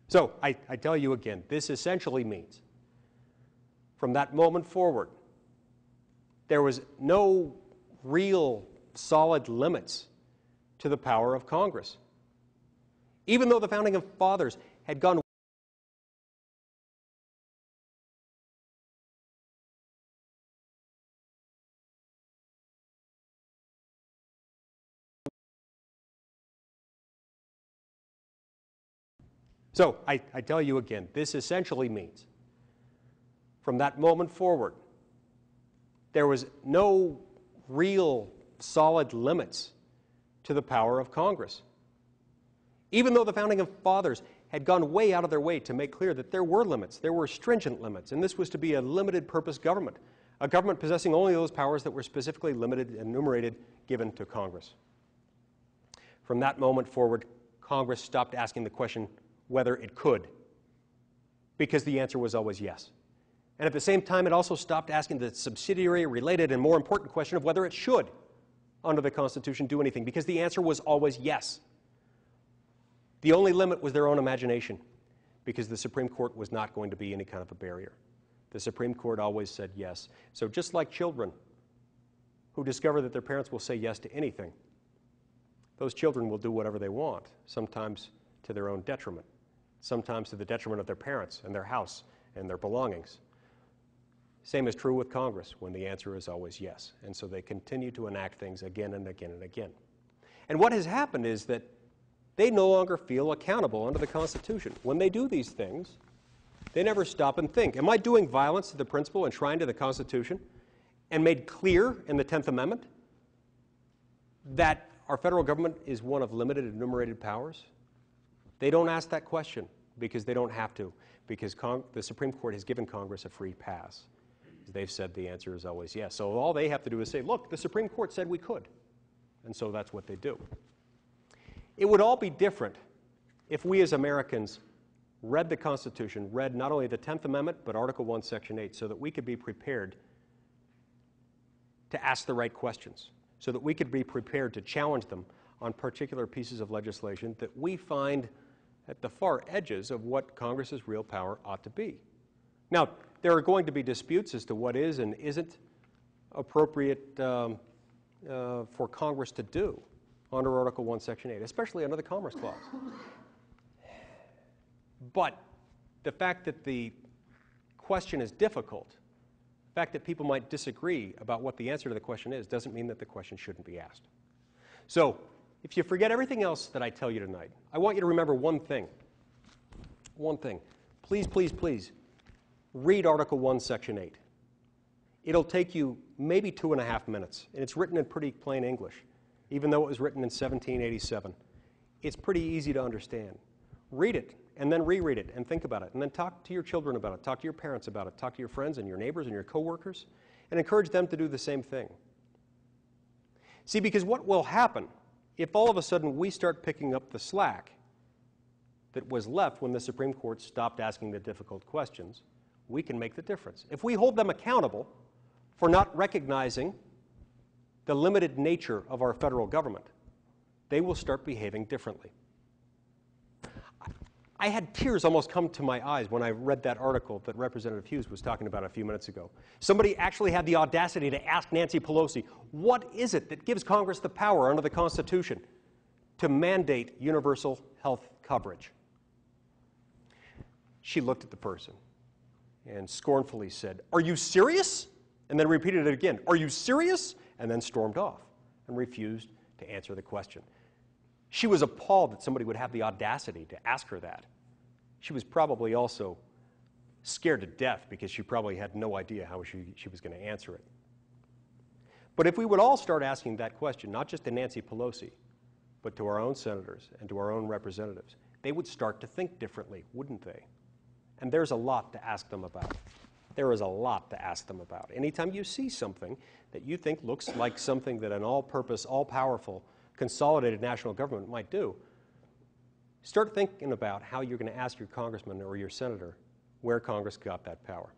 So I tell you again, this essentially means from that moment forward, there was no real solid limits to the power of Congress. Even though the Founding Fathers had gone So I tell you again, this essentially means from that moment forward, there was no real solid limits to the power of Congress. Even though the Founding Fathers had gone way out of their way to make clear that there were limits, there were stringent limits, and this was to be a limited purpose government, a government possessing only those powers that were specifically limited and enumerated given to Congress. From that moment forward, Congress stopped asking the question whether it could, because the answer was always yes. And at the same time, it also stopped asking the subsidiary, related, and more important question of whether it should, under the Constitution, do anything, because the answer was always yes. The only limit was their own imagination, because the Supreme Court was not going to be any kind of a barrier. The Supreme Court always said yes. So just like children who discover that their parents will say yes to anything, those children will do whatever they want, sometimes to their own detriment, sometimes to the detriment of their parents and their house and their belongings. Same is true with Congress when the answer is always yes. And so they continue to enact things again and again and again. And what has happened is that they no longer feel accountable under the Constitution. When they do these things, they never stop and think, am I doing violence to the principle enshrined in the Constitution and made clear in the 10th Amendment that our federal government is one of limited enumerated powers? They don't ask that question because they don't have to, because the Supreme Court has given Congress a free pass. They've said the answer is always yes. So all they have to do is say, look, the Supreme Court said we could. And so that's what they do. It would all be different if we as Americans read the Constitution, read not only the 10th Amendment, but Article 1, Section 8, so that we could be prepared to ask the right questions, so that we could be prepared to challenge them on particular pieces of legislation that we find at the far edges of what Congress's real power ought to be. Now, there are going to be disputes as to what is and isn't appropriate for Congress to do under Article 1, Section 8, especially under the Commerce Clause. But the fact that the question is difficult, the fact that people might disagree about what the answer to the question is, doesn't mean that the question shouldn't be asked. So, if you forget everything else that I tell you tonight, I want you to remember one thing. One thing. Please, please, please, read Article 1, Section 8. It'll take you maybe 2.5 minutes, and it's written in pretty plain English, even though it was written in 1787. It's pretty easy to understand. Read it, and then reread it, and think about it, and then talk to your children about it, talk to your parents about it, talk to your friends and your neighbors and your coworkers, and encourage them to do the same thing. See, because what will happen if all of a sudden we start picking up the slack that was left when the Supreme Court stopped asking the difficult questions, we can make the difference. If we hold them accountable for not recognizing the limited nature of our federal government, they will start behaving differently. I had tears almost come to my eyes when I read that article that Representative Hughes was talking about a few minutes ago. Somebody actually had the audacity to ask Nancy Pelosi, what is it that gives Congress the power under the Constitution to mandate universal health coverage? She looked at the person and scornfully said, "Are you serious?" And then repeated it again, "Are you serious?" And then stormed off and refused to answer the question. She was appalled that somebody would have the audacity to ask her that. She was probably also scared to death because she probably had no idea how she was going to answer it. But if we would all start asking that question, not just to Nancy Pelosi, but to our own senators and to our own representatives, they would start to think differently, wouldn't they? And there's a lot to ask them about. There is a lot to ask them about. Anytime you see something that you think looks like something that an all-purpose, all-powerful, consolidated national government might do, start thinking about how you're going to ask your congressman or your senator where Congress got that power.